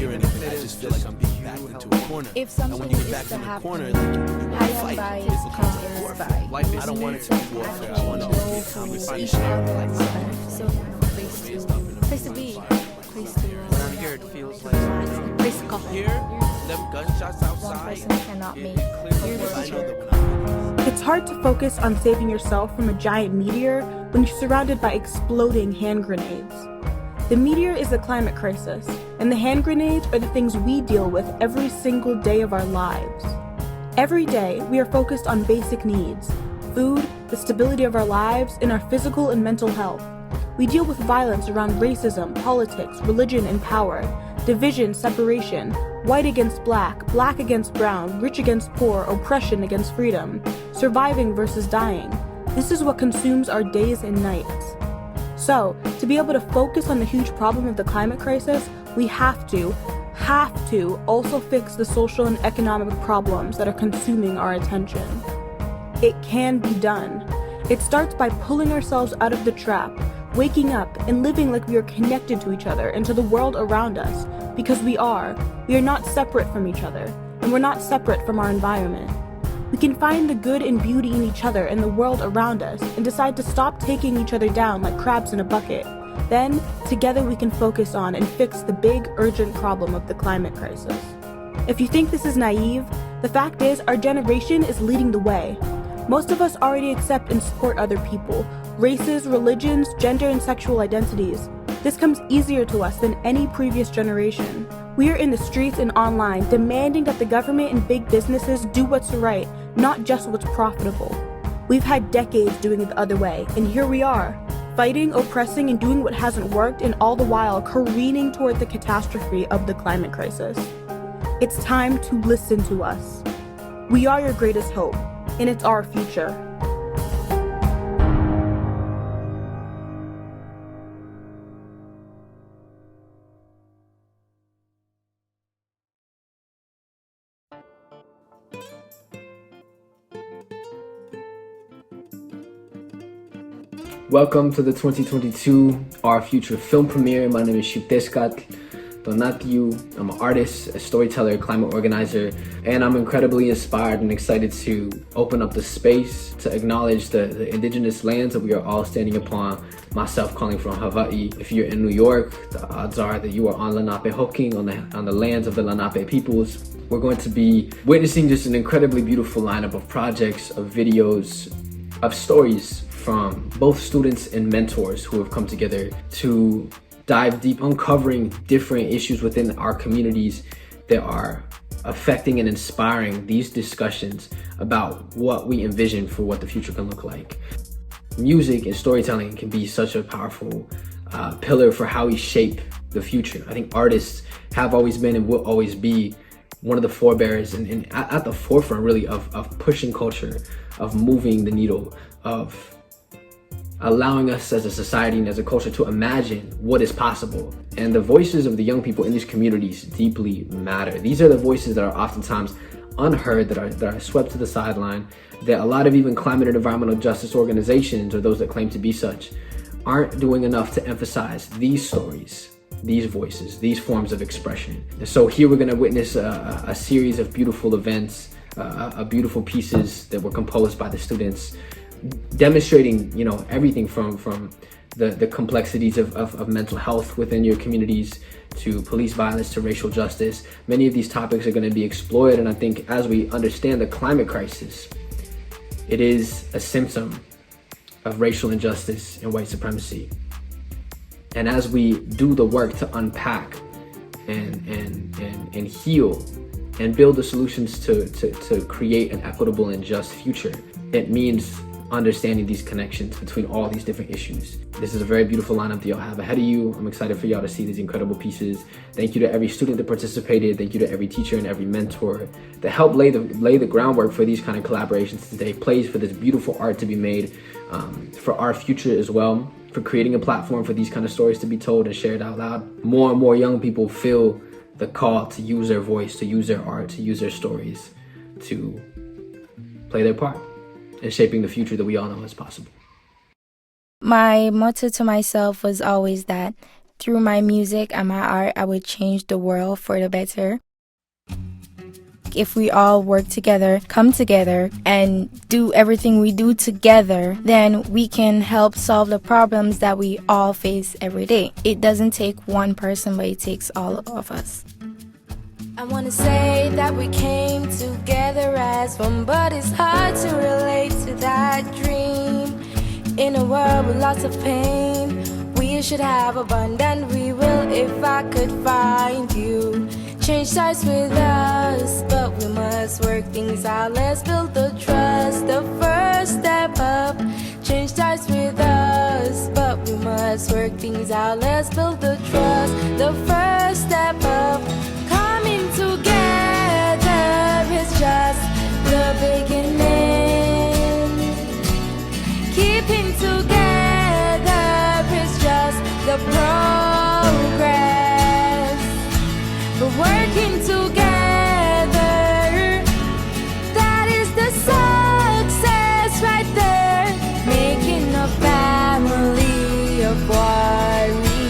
hearing it, I just feel like I'm being backed into a corner. If something and when you get is back to in the happen, corner, like you I fight. am biased, It becomes come a is warfare. biased. I don't want it to be warfare. I want it to be a conversation. So place to be, place to Around here it feels like place to call. here, them gunshots One outside. person cannot make your decision. It's hard to focus on saving yourself from a giant meteor when you're surrounded by exploding hand grenades. The meteor is the climate crisis, and the hand grenades are the things we deal with every single day of our lives. Every day, we are focused on basic needs: food, the stability of our lives, and our physical and mental health. We deal with violence around racism, politics, religion, and power, division, separation, white against black, black against brown, rich against poor, oppression against freedom, surviving versus dying. This is what consumes our days and nights. So, to be able to focus on the huge problem of the climate crisis, we have to also fix the social and economic problems that are consuming our attention. It can be done. It starts by pulling ourselves out of the trap, waking up and living like we are connected to each other and to the world around us, because we are. We are not separate from each other, and we're not separate from our environment. We can find the good and beauty in each other and the world around us and decide to stop taking each other down like crabs in a bucket. Then, together we can focus on and fix the big, urgent problem of the climate crisis. If you think this is naive, the fact is our generation is leading the way. Most of us already accept and support other people, races, religions, gender, and sexual identities. This comes easier to us than any previous generation. We are in the streets and online demanding that the government and big businesses do what's right, not just what's profitable. We've had decades doing it the other way, and here we are, fighting, oppressing, and doing what hasn't worked, and all the while careening toward the catastrophe of the climate crisis. It's time to listen to us. We are your greatest hope, and it's our future. Welcome to the 2022 rFUTURE film premiere. My name is Xiuhtezcatl Martinez. I'm an artist, a storyteller, climate organizer, and I'm incredibly inspired and excited to open up the space to acknowledge the indigenous lands that we are all standing upon. Myself calling from Hawaii. If you're in New York, the odds are that you are on Lenape Hoking, on the lands of the Lenape peoples. We're going to be witnessing just an incredibly beautiful lineup of projects, of videos, of stories from both students and mentors who have come together to dive deep, uncovering different issues within our communities that are affecting and inspiring these discussions about what we envision for what the future can look like. Music and storytelling can be such a powerful pillar for how we shape the future. I think artists have always been and will always be one of the forebearers and at the forefront really of pushing culture, of moving the needle, of allowing us as a society and as a culture to imagine what is possible. And the voices of the young people in these communities deeply matter. These are the voices that are oftentimes unheard, that are swept to the sideline, that a lot of even climate and environmental justice organizations, or those that claim to be such, aren't doing enough to emphasize these stories, these voices, these forms of expression. And so here we're gonna witness a series of beautiful events, beautiful pieces that were composed by the students, demonstrating, everything from the complexities of mental health within your communities, to police violence, to racial justice. Many of these topics are going to be explored, and I think as we understand the climate crisis, it is a symptom of racial injustice and white supremacy. And as we do the work to unpack and heal and build the solutions to create an equitable and just future, it means understanding these connections between all these different issues. This is a very beautiful lineup that y'all have ahead of you. I'm excited for y'all to see these incredible pieces. Thank you to every student that participated. Thank you to every teacher and every mentor that helped lay the groundwork for these kind of collaborations to take place, for this beautiful art to be made, for rFUTURE as well, for creating a platform for these kind of stories to be told and shared out loud. More and more young people feel the call to use their voice, to use their art, to use their stories, to play their part and shaping the future that we all know is possible. My motto to myself was always that through my music and my art, I would change the world for the better. If we all work together, come together, and do everything we do together, then we can help solve the problems that we all face every day. It doesn't take one person, but it takes all of us. I wanna say that we came together as one, but it's hard to relate to that dream. In a world with lots of pain, we should have a bond, and we will if I could find you. Change starts with us, but we must work things out. Let's build the trust, the first step up. Change starts with us, but we must work things out. Let's build the trust, the first step up. Coming together is just the beginning. Keeping together is just the progress. But working together, that is the success right there. Making a family of warriors.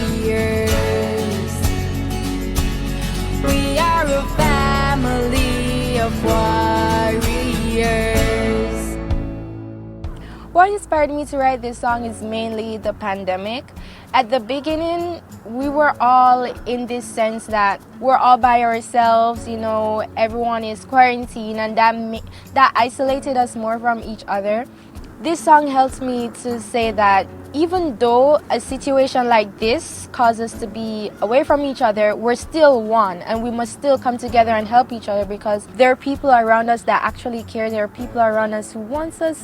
We are a family of warriors. What inspired me to write this song is mainly the pandemic. At the beginning, we were all in this sense that we're all by ourselves, you know, everyone is quarantined, and that isolated us more from each other. This song helps me to say that even though a situation like this causes us to be away from each other, we're still one, and we must still come together and help each other, because there are people around us that actually care. There are people around us who wants to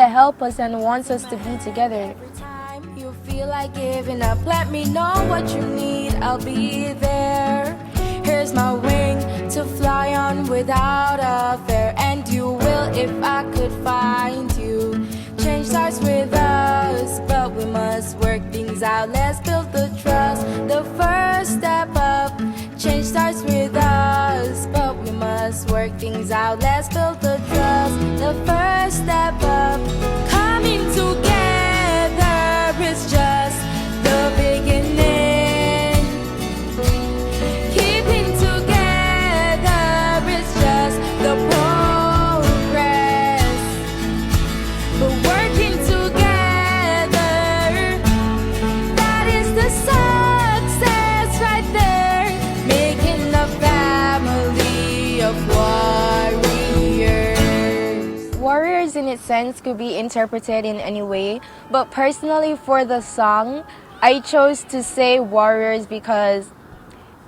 help us and wants us to be together. Every time you feel like giving up, let me know what you need, I'll be there. Here's my wing to fly on without a fear, and you will if I could find you. Change starts with us, but we must work things out. Let's build the trust, the first step up. Change starts with us, but we must work things out. Let's build the trust, the first step up. Coming together is just the beginning. Keeping together is just the progress. But working together, that is the success right there. Making a family of warriors. Warriors in its sense could be interpreted in any way, but personally for the song, I chose to say warriors because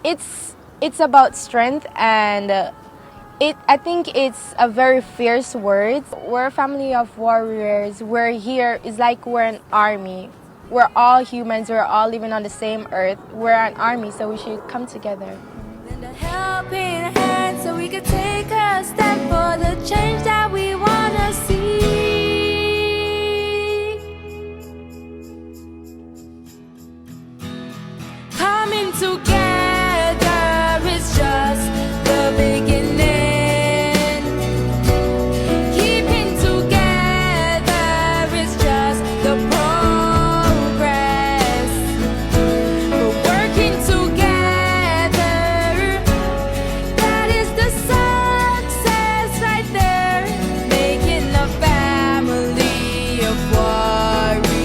it's about strength, and I think it's a very fierce word. We're a family of warriors. We're here, it's like we're an army. We're all humans, we're all living on the same earth. We're an army, so we should come together. Lend a helping hand so we can take a stand for the change that we wanna see. Coming together is just the beginning. Keeping together is just the progress. But working together, that is the success right there. Making a family of warriors.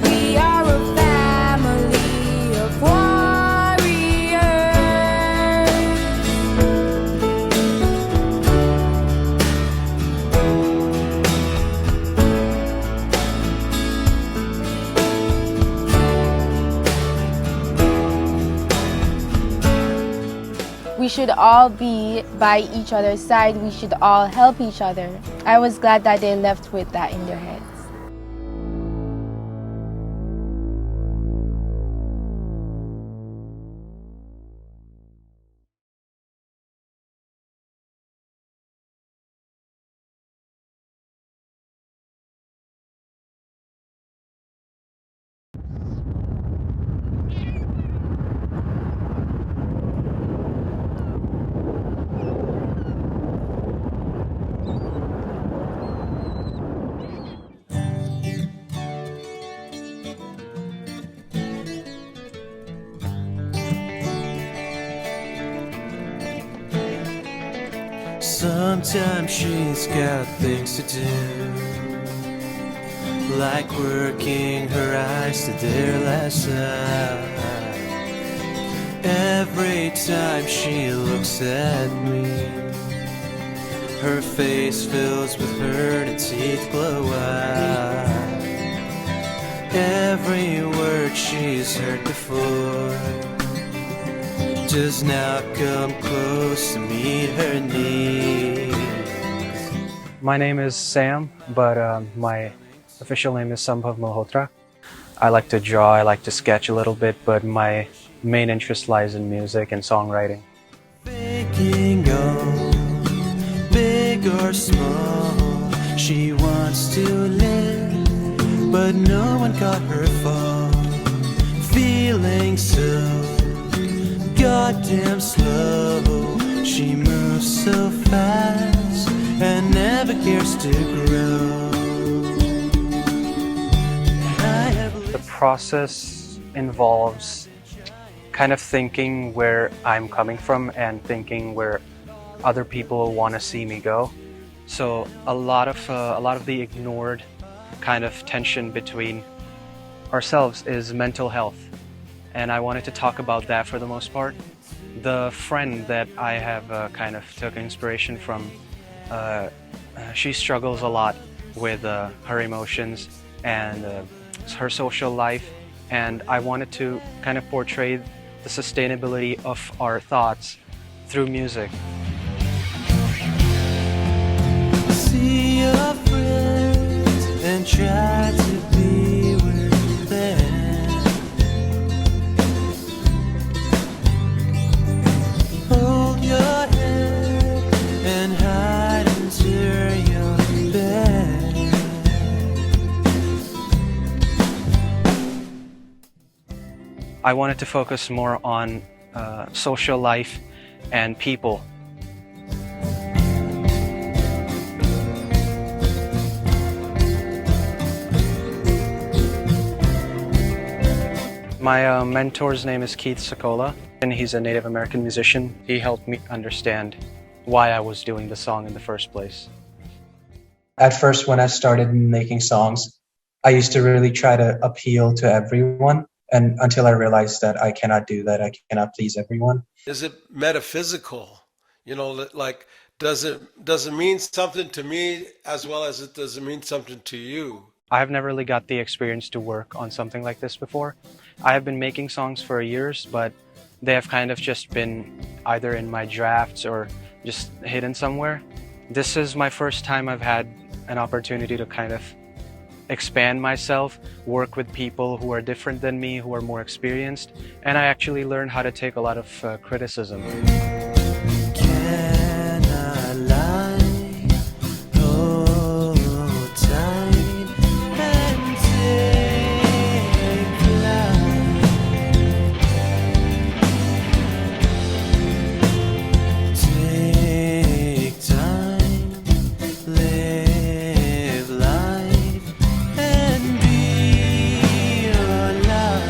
We are a family of warriors. We should all be by each other's side. We should all help each other. I was glad that they left with that in their heads. Sometimes she's got things to do, like working her eyes to their last eye. Every time she looks at me, her face fills with hurt and teeth glow wide. Every word she's heard before does not come close to meet her needs. My name is Sam, but my official name is Sambhav Malhotra. I like to draw, I like to sketch a little bit, but my main interest lies in music and songwriting. Thinking of big or small, she wants to live, but no one got her fall. Feeling so goddamn slow, she moves so fast and never cares to grow. The process involves kind of thinking where I'm coming from and thinking where other people want to see me go. So a lot of the ignored kind of tension between ourselves is mental health, and I wanted to talk about that for the most part. The friend that I have kind of took inspiration from, she struggles a lot with her emotions and her social life, and I wanted to kind of portray the sustainability of our thoughts through music. See your friends and try to be with them. Hold your head and hide under your bed. I wanted to focus more on social life and people. My mentor's name is Xiuhtezcatl, and he's a Native American musician. He helped me understand why I was doing the song in the first place. At first, when I started making songs, I used to really try to appeal to everyone, and until I realized that I cannot do that, I cannot please everyone. Is it metaphysical? You know, like, does it mean something to me as well as it does it mean something to you? I have never really got the experience to work on something like this before. I have been making songs for years, but they have kind of just been either in my drafts or just hidden somewhere. This is my first time I've had an opportunity to kind of expand myself, work with people who are different than me, who are more experienced, and I actually learned how to take a lot of criticism. Can I lie? Hold tight and take flight. Take time, live life, and be alive.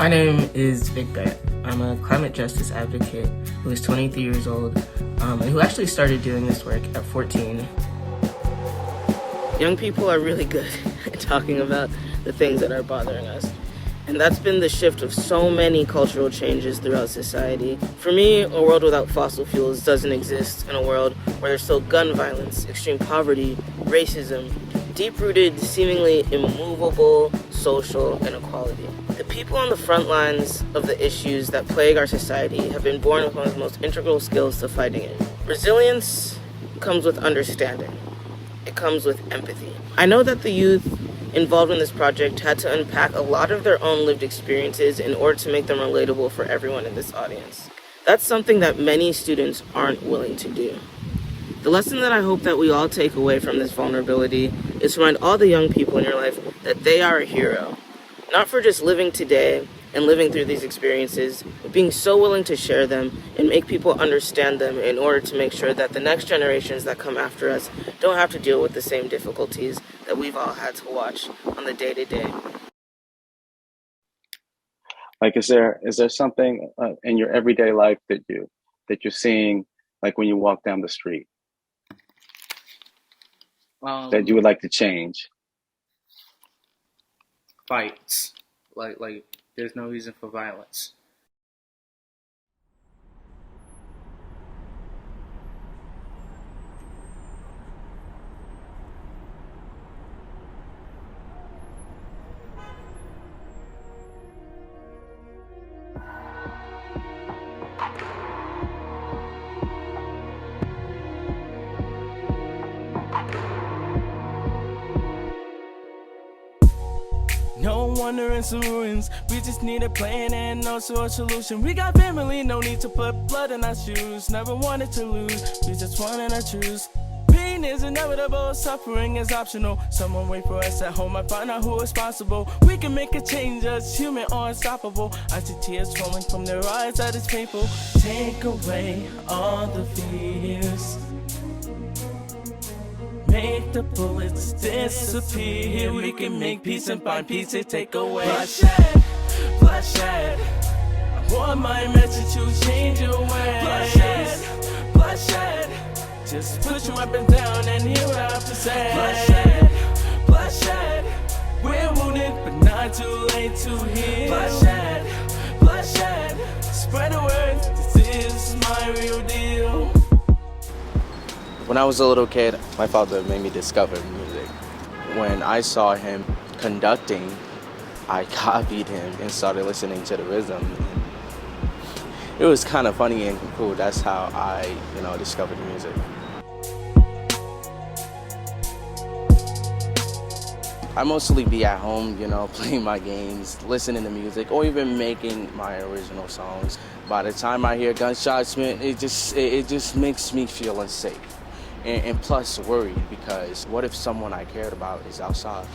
My name is Vic Barrett. I'm a climate justice advocate who is 23 years old and who actually started doing this work at 14. Young people are really good at talking about the things that are bothering us. And that's been the shift of so many cultural changes throughout society. For me, a world without fossil fuels doesn't exist in a world where there's still gun violence, extreme poverty, racism, deep-rooted, seemingly immovable social inequality. The people on the front lines of the issues that plague our society have been born with one of the most integral skills to fighting it. Resilience comes with understanding. It comes with empathy. I know that the youth involved in this project had to unpack a lot of their own lived experiences in order to make them relatable for everyone in this audience. That's something that many students aren't willing to do. The lesson that I hope that we all take away from this vulnerability is to remind all the young people in your life that they are a hero. Not for just living today and living through these experiences, but being so willing to share them and make people understand them in order to make sure that the next generations that come after us don't have to deal with the same difficulties that we've all had to watch on the day-to-day. Like, is there something in your everyday life that you're seeing, like when you walk down the street, that you would like to change? Fights. Like there's no reason for violence. No wonder in some ruins. We just need a plan and also a solution. We got family, no need to put blood in our shoes. Never wanted to lose, we just wanted to choose. Pain is inevitable, suffering is optional. Someone wait for us at home, I find out who is responsible. We can make a change, us human or unstoppable. I see tears falling from their eyes, that is painful. Take away all the fears. Make the bullets disappear. We can make peace and find peace to take away bloodshed, bloodshed. I want my message to change your way. Bloodshed, bloodshed. Just put your weapons down and hear what I have to say. Bloodshed, bloodshed. We're wounded, but not too late to heal. Bloodshed, bloodshed. Spread the word, this is my real deal. When I was a little kid, my father made me discover music. When I saw him conducting, I copied him and started listening to the rhythm. It was kind of funny and cool. That's how I, discovered music. I mostly be at home, playing my games, listening to music, or even making my original songs. By the time I hear gunshots, man, it just makes me feel unsafe. And plus worried, because what if someone I cared about is outside?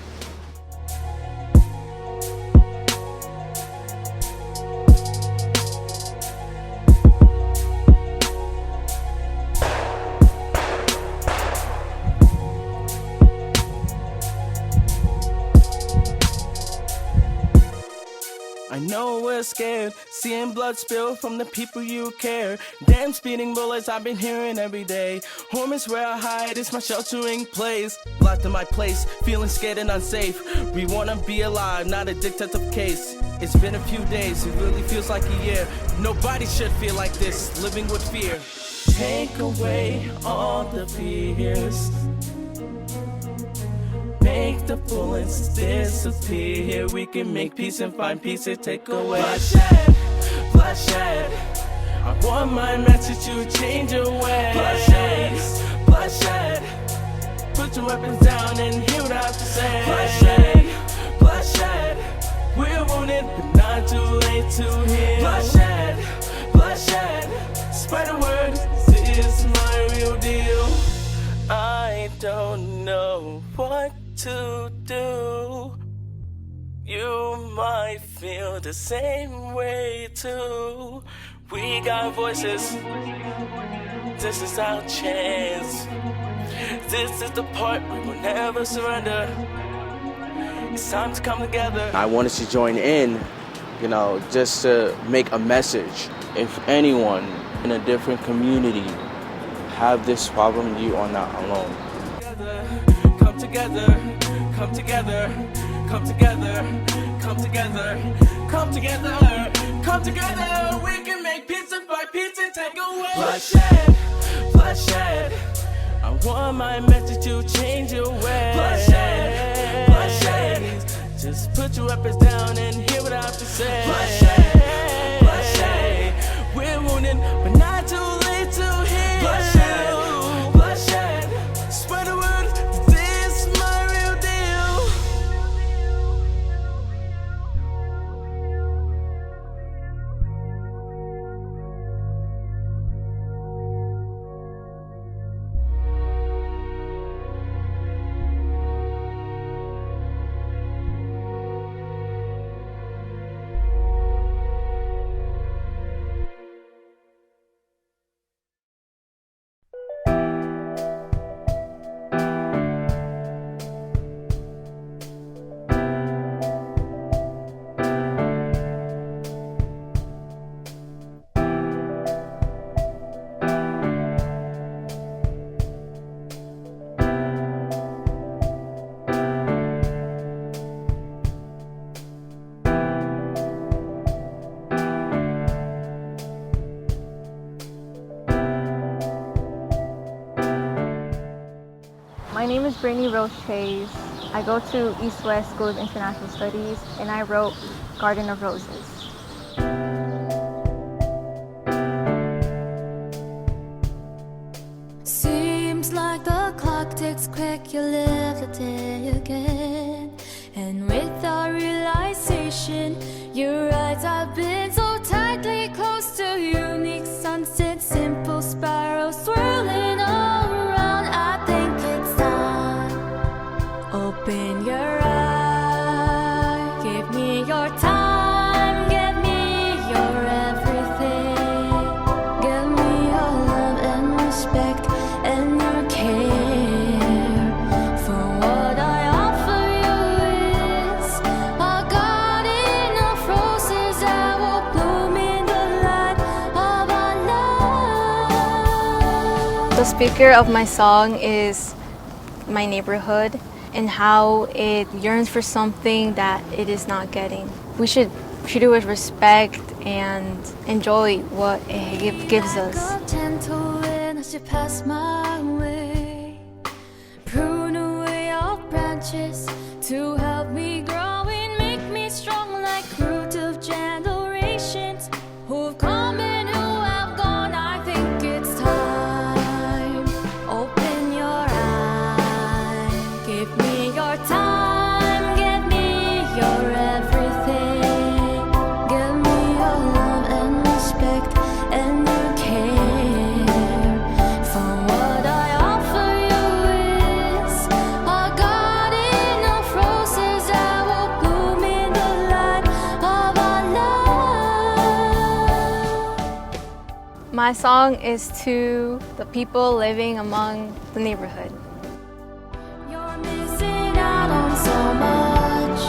I know we're scared, seeing blood spill from the people you care. Damn speeding bullets I've been hearing every day. Home is where I hide, it's my sheltering place. Locked in my place, feeling scared and unsafe. We wanna be alive, not a dictative case. It's been a few days, it really feels like a year. Nobody should feel like this, living with fear. Take away all the fears. Make the bullets disappear. We can make peace and find peace to take away bloodshed, bloodshed. I want my message to change your way. Bloodshed, bloodshed. Put your weapons down and hear what I have to say. Bloodshed, bloodshed. We're wounded, but not too late to heal. Bloodshed, bloodshed. Spread the word, this is my real deal. I don't know what to do. You might feel the same way too. We got voices. This is our chance. This is the part we will never surrender. It's time to come together. I wanted to join in you know, just to make a message. If anyone in a different community have this problem, you are not alone. Come together, come together, come together, come together, come together, come together. We can make peace and fight peace and take away bloodshed, bloodshed. I want my message to change your way. Bloodshed, bloodshed. Just put your weapons down and hear what I have to say. Bloodshed, bloodshed. We're wounded, but not too late to heal. Bloodshed, bloodshed. Spread the word, this is my real deal. My name is Brittany Rose Chase. I go to East-West School of International Studies, and I wrote Garden of Roses. Seems like the clock ticks quick, you live the day again. And without realization, your eyes have been so tightly close to unique sunset, simple spirals swirling all around. I think it's time. Open your eye, give me your time, give me your everything. Give me your love and respect and your care. For what I offer you is a garden of roses that will bloom in the light of our love. The speaker of my song is my neighborhood and how it yearns for something that it is not getting. We should treat it with respect and enjoy what it gives us. Gentle wind as you pass my way, prune away all branches to help me grow and make me strong like root of generations who've come and who have gone. I think it's time. Open your eye, give me your time, give me your everything. Give me your love and respect and your care. For what I offer you is a garden of roses that will bloom in the light of our love. My song is to the people living among the neighborhood. You're missing out on so much,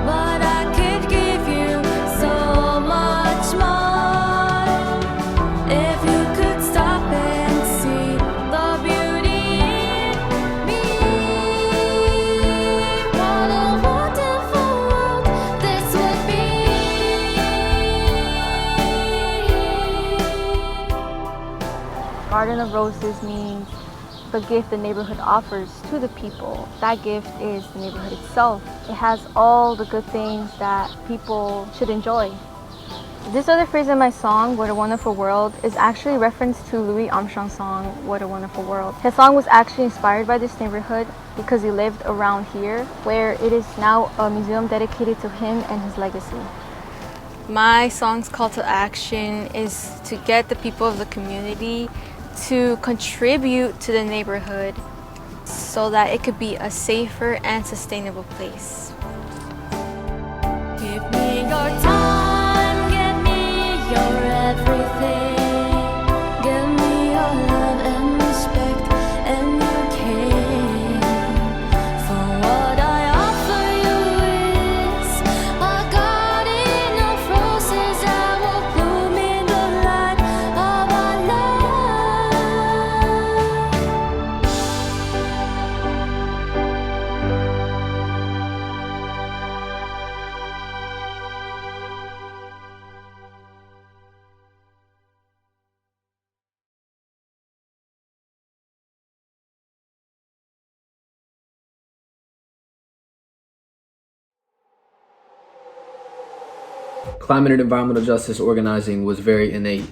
but I could give you so much more. If you could stop and see the beauty in me, what a wonderful world this would be. Garden of Roses means the gift the neighborhood offers to the people. That gift is the neighborhood itself. It has all the good things that people should enjoy. This other phrase in my song, What a Wonderful World, is actually a reference to Louis Armstrong's song, What a Wonderful World. His song was actually inspired by this neighborhood because he lived around here, where it is now a museum dedicated to him and his legacy. My song's call to action is to get the people of the community to contribute to the neighborhood so that it could be a safer and sustainable place. Give me your time, give me your everything. Give me your love and respect and your care. For what I offer you is Climate and environmental justice organizing was very innate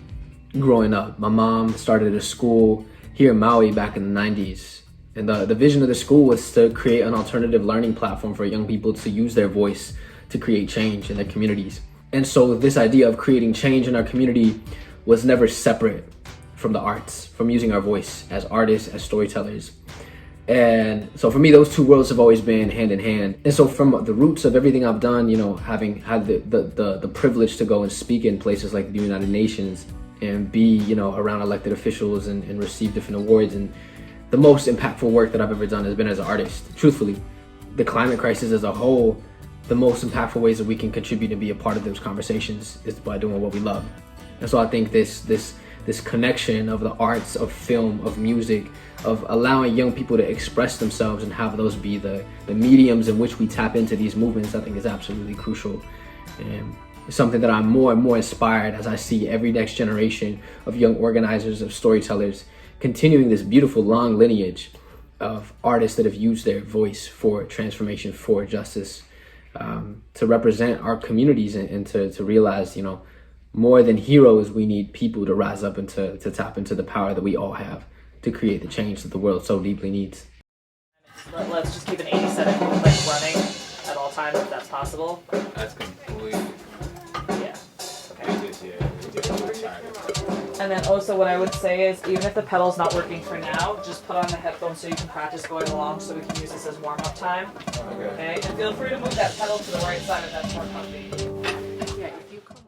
growing up. My mom started a school here in Maui back in the 90s. And the vision of the school was to create an alternative learning platform for young people to use their voice to create change in their communities. And so this idea of creating change in our community was never separate from the arts, from using our voice as artists, as storytellers. And so for me, those two worlds have always been hand in hand. And so from the roots of everything I've done, having had the privilege to go and speak in places like the United Nations and be, around elected officials and receive different awards. And the most impactful work that I've ever done has been as an artist. Truthfully, the climate crisis as a whole, the most impactful ways that we can contribute and be a part of those conversations is by doing what we love. And so I think this connection of the arts, of film, of music, of allowing young people to express themselves and have those be the mediums in which we tap into these movements, I think is absolutely crucial. And it's something that I'm more and more inspired as I see every next generation of young organizers, of storytellers, continuing this beautiful long lineage of artists that have used their voice for transformation, for justice, to represent our communities and to realize, more than heroes, we need people to rise up and to tap into the power that we all have to create the change that the world so deeply needs. Let's just keep an 80-second running at all times if that's possible. That's completely. Yeah. Okay. And then also what I would say is, even if the pedal's not working for now, just put on the headphones so you can practice going along, so we can use this as warm-up time. Okay. And feel free to move that pedal to the right side if that's more comfy. Yeah, if you come on.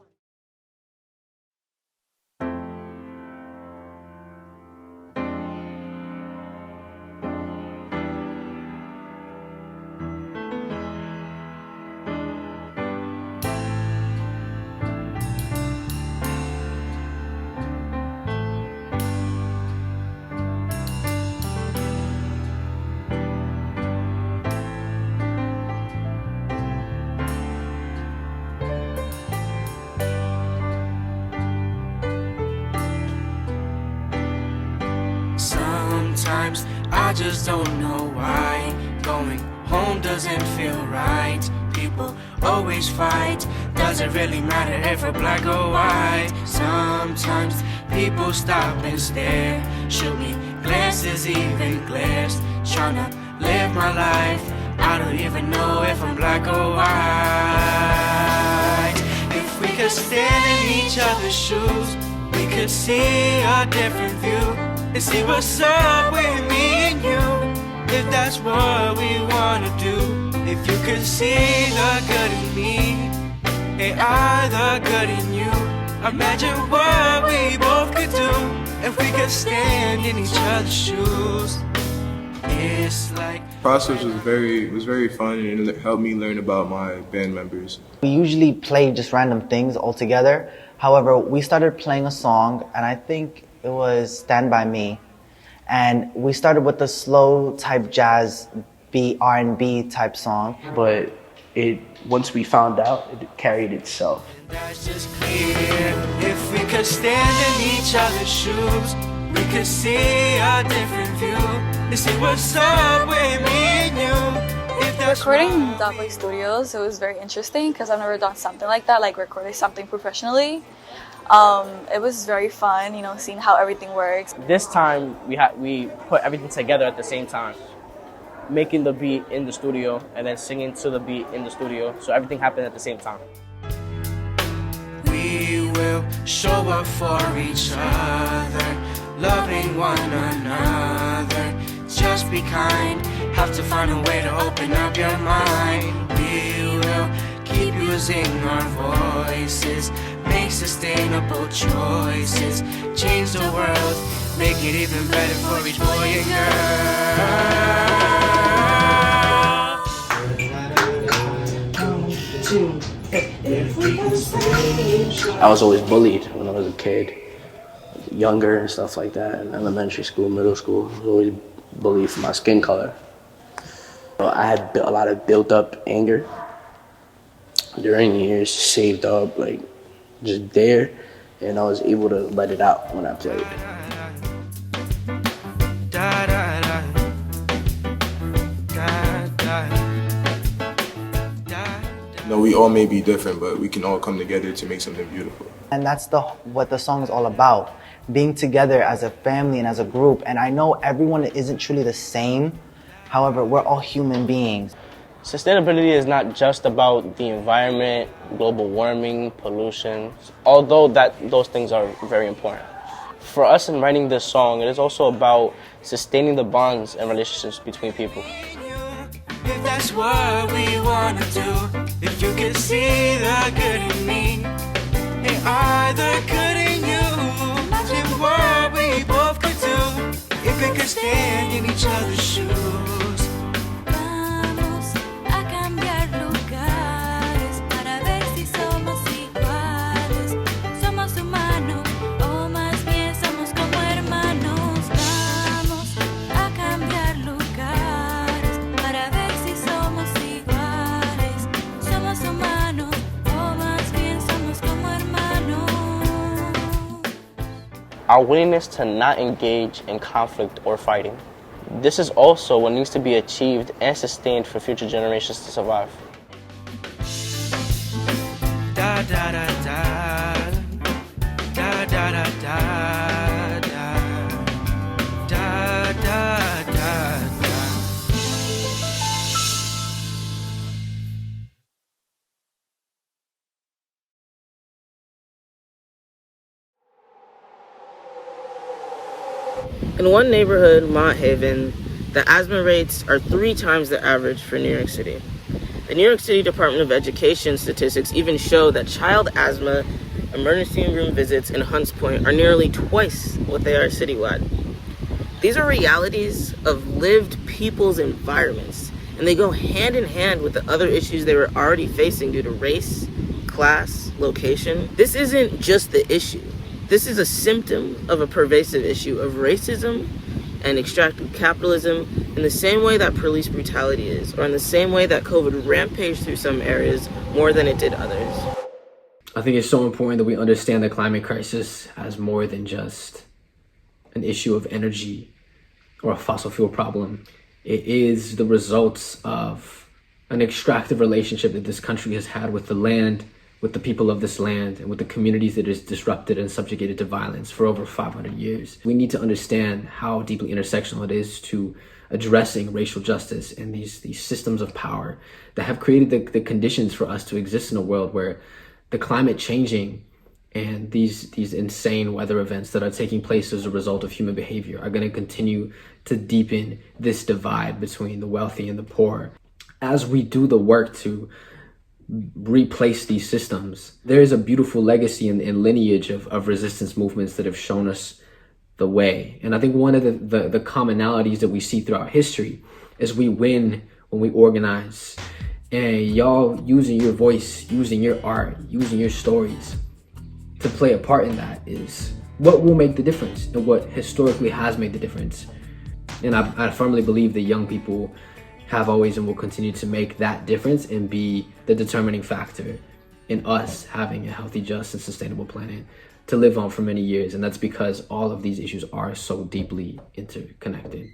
Sometimes I just don't know why going home doesn't feel right. People always fight. Does it really matter if we're black or white? Sometimes people stop and stare, shoot me glances, even glares. Tryna live my life, I don't even know if I'm black or white. If we could stand in each other's shoes, we could see a different view and see what's up with me and you, if that's what we wanna do. If you could see the good in me and I the good in you, imagine what we both could do if we could stand in each other's shoes. It's like The process was very fun, and it helped me learn about my band members. We usually play just random things all together. However, we started playing a song, and I think it was Stand By Me. And we started with a slow type jazz beat, R&B type song. But once we found out, it carried itself. that's just clear. If we could stand in each other's shoes, we could see a different view and see what's up with me and you. Recording in Dogley Studios, it was very interesting because I've never done something like that, like recording something professionally. It was very fun, seeing how everything works. This time we put everything together at the same time, making the beat in the studio and then singing to the beat in the studio, so everything happened at the same time. We will show up for each other, loving one another. Just be kind, have to find a way to open up your mind. We will keep using our voices, make sustainable choices, change the world, make it even better for each boy and I was always bullied when I was a kid, younger and stuff like that, in elementary school, middle school. I was always bullied for my skin color. I had a lot of built up anger during the years, saved up, like just there, and I was able to let it out when I played. know, we all may be different, but we can all come together to make something beautiful. And that's what the song is all about, being together as a family and as a group. And I know everyone isn't truly the same. However, we're all human beings. Sustainability is not just about the environment, global warming, pollution, although those things are very important. For us in writing this song, it is also about sustaining the bonds and relationships between people. If that's what we wanna do, if you could see the good in me, and I the good in you, imagine what we both could do, if we could stand in each other's shoes. Vamos a cambiar lugares para ver si somos iguales. Somos humanos, o más bien somos como hermanos. Vamos a cambiar lugares para ver si somos iguales. Somos humanos, o más bien somos como hermanos. Our willingness to not engage in conflict or fighting. This is also what needs to be achieved and sustained for future generations to survive. Da da da da, da da da da, da da da da. In one neighborhood, Mont Haven, the asthma rates are 3 times the average for New York City. The New York City Department of Education statistics even show that child asthma emergency room visits in Hunts Point are nearly twice what they are citywide. These are realities of lived people's environments, and they go hand in hand with the other issues they were already facing due to race, class, location. This isn't just the issue. This is a symptom of a pervasive issue of racism and extractive capitalism in the same way that police brutality is, or in the same way that COVID rampaged through some areas more than it did others. I think it's so important that we understand the climate crisis as more than just an issue of energy or a fossil fuel problem. It is the results of an extractive relationship that this country has had with the land, with the people of this land, and with the communities that is disrupted and subjugated to violence for over 500 years. We need to understand how deeply intersectional it is to addressing racial justice and these systems of power that have created the conditions for us to exist in a world where the climate changing and these insane weather events that are taking place as a result of human behavior are going to continue to deepen this divide between the wealthy and the poor. As we do the work to replace these systems, there is a beautiful legacy and lineage of resistance movements that have shown us the way. And I think one of the commonalities that we see throughout history is we win when we organize. And y'all using your voice, using your art, using your stories to play a part in that is what will make the difference and what historically has made the difference. And I firmly believe that young people have always and will continue to make that difference and be the determining factor in us having a healthy, just, and sustainable planet to live on for many years. And that's because all of these issues are so deeply interconnected.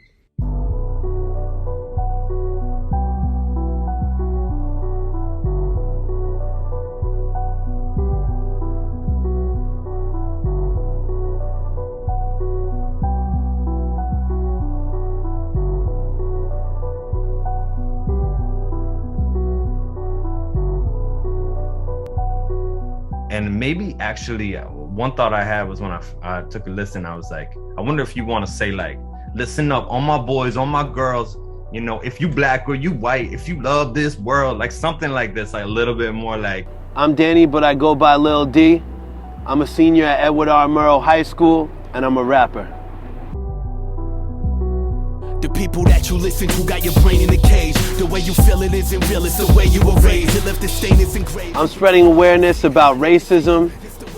And maybe actually one thought I had was when I took a listen, I was like, I wonder if you want to say like, listen up, all my boys, all my girls, you know, if you black or you white, if you love this world, like something like this, like a little bit more like. I'm Danny, but I go by Lil D. I'm a senior at Edward R. Murrow High School, and I'm a rapper. The people that you listen to got your brain in a cage. The way you feel it isn't real, it's the way you were raised. You left the stain is engraved. I'm spreading awareness about racism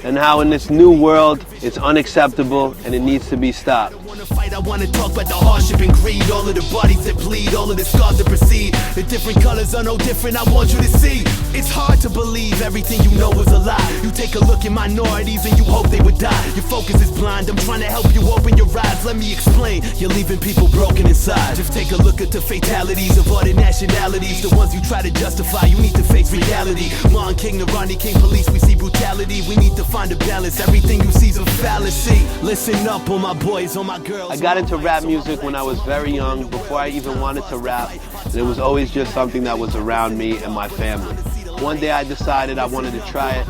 and how in this new world it's unacceptable and it needs to be stopped. wanna fight, I wanna talk about the hardship and greed. All of the bodies that bleed, all of the scars that proceed. The different colors are no different, I want you to see. It's hard to believe everything you know is a lie. You take a look at minorities and you hope they would die. Your focus is blind, I'm trying to help you open your eyes. Let me explain, you're leaving people broken inside. Just take a look at the fatalities of all the nationalities. The ones you try to justify, you need to face reality. Martin King, the Rodney King police, we see brutality. We need to find a balance, everything you see is a fallacy. Listen up, all my boys, all my girls. I got into rap music when I was very young, before I even wanted to rap. And it was always just something that was around me and my family. One day I decided I wanted to try it,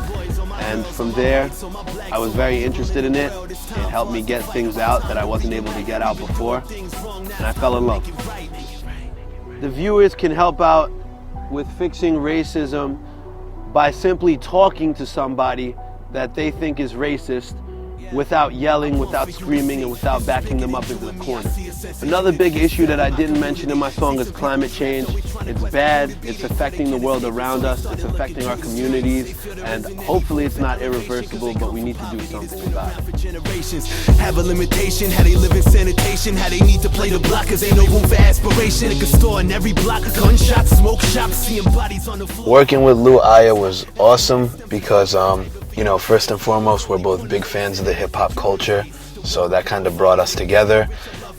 and from there, I was very interested in it. It helped me get things out that I wasn't able to get out before, and I fell in love. The viewers can help out with fixing racism by simply talking to somebody that they think is racist without yelling, without screaming, and without backing them up into the corner. Another big issue that I didn't mention in my song is climate change. It's bad, it's affecting the world around us, it's affecting our communities, and hopefully it's not irreversible, but we need to do something about it. Have a limitation, how they live in sanitation, how they need to play the block, cause ain't no room for aspiration. Like a store in every block, gunshots, smoke shops, seeing bodies on the floor. Working with Lou Aya was awesome because, you know, first and foremost, we're both big fans of the hip-hop culture, so that kind of brought us together,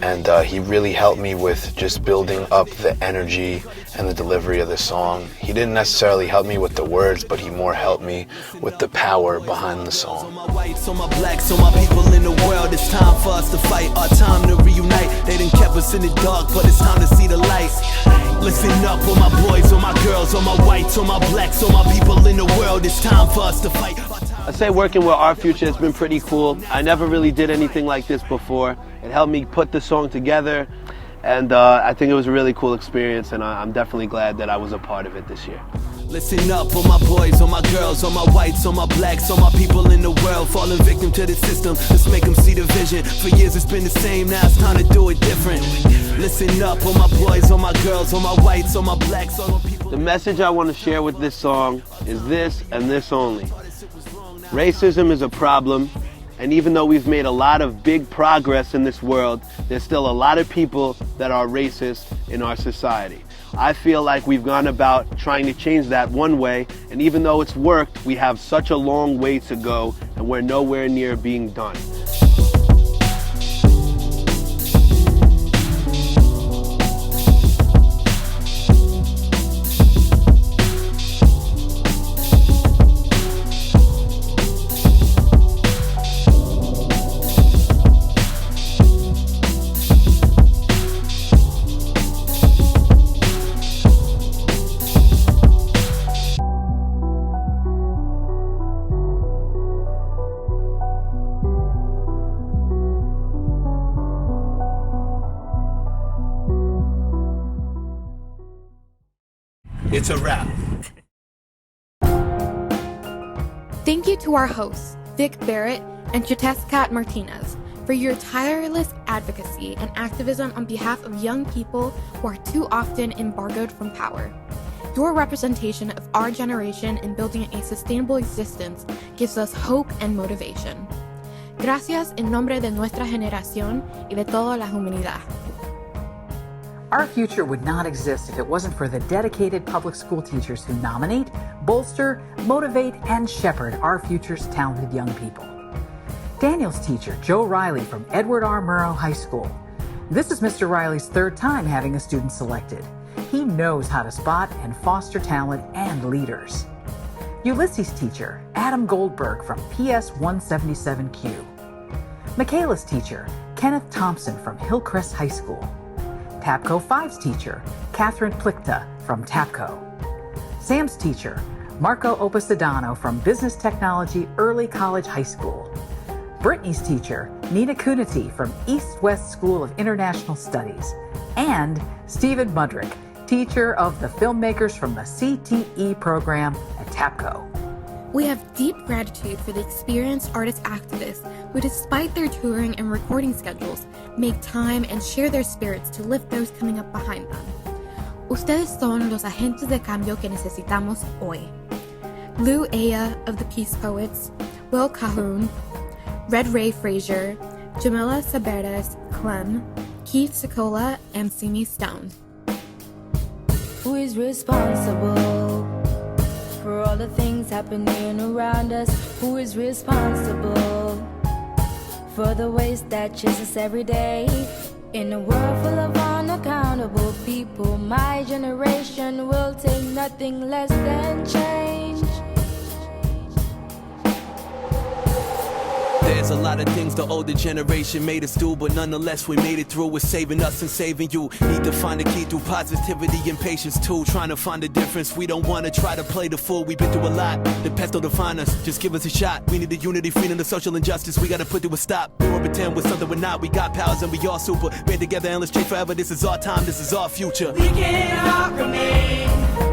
and he really helped me with just building up the energy and the delivery of the song. He didn't necessarily help me with the words, but he more helped me with the power behind the song. My whites, all my blacks, all my people in the world, it's time for us to fight, our time to reunite. They done kept us in the dark, but it's time to see the light. Listen up, all my boys, all my girls, all my whites, all my blacks, all my people in the world, it's time for us to fight. I say working with rFUTURE has been pretty cool. I never really did anything like this before. It helped me put the song together, and I think it was a really cool experience, and I'm definitely glad that I was a part of it this year. Listen up, all my boys, all my girls, all my whites, all my blacks, all my people in the world, falling victim to the system. Let's make them see the vision. For years it's been the same, now it's time to do it different. Listen up, all my boys, all my girls, all my whites, all my blacks, all my people. The message I want to share with this song is this and this only. Racism is a problem, and even though we've made a lot of big progress in this world, there's still a lot of people that are racist in our society. I feel like we've gone about trying to change that one way, and even though it's worked, we have such a long way to go, and we're nowhere near being done. It's a wrap. Thank you to our hosts, Vic Barrett and Xiuhtezcatl Martinez, for your tireless advocacy and activism on behalf of young people who are too often embargoed from power. Your representation of our generation in building a sustainable existence gives us hope and motivation. Gracias en nombre de nuestra generación y de toda la humanidad. rFUTURE would not exist if it wasn't for the dedicated public school teachers who nominate, bolster, motivate, and shepherd rFUTURE's talented young people. Daniel's teacher, Joe Riley from Edward R. Murrow High School. This is Mr. Riley's third time having a student selected. He knows how to spot and foster talent and leaders. Ulysses teacher, Adam Goldberg from PS 177Q. Michaela's teacher, Kenneth Thompson from Hillcrest High School. TAPCO 5's teacher, Catherine Plichta from TAPCO. Sam's teacher, Marco Opicidano from Business Technology Early College High School. Brittany's teacher, Nina Cunity from East West School of International Studies. And Stephen Mudrick, teacher of the filmmakers from the CTE program at TAPCO. We have deep gratitude for the experienced artist activists who, despite their touring and recording schedules, make time and share their spirits to lift those coming up behind them. Ustedes son los agentes de cambio que necesitamos hoy. Lou Aya of the Peace Poets, Will Cahoon, Red Ray Frazier, Jamila Saberdes, Clem, Xiuhtezcatl, and Simi Stone. Who is responsible for all the things happening around us? Who is responsible for the waste that chases us every day? In a world full of unaccountable people, my generation will take nothing less than change. There's a lot of things the older generation made us do, but nonetheless we made it through with saving us and saving you. Need to find a key through positivity and patience too. Trying to find a difference, we don't want to try to play the fool. We've been through a lot, the past don't define us. Just give us a shot, we need the unity, freedom, the social injustice. We gotta put to a stop, we won't pretend we're something we're not. We got powers and we all super, band together and let's change forever. This is our time, this is our future. We can all remain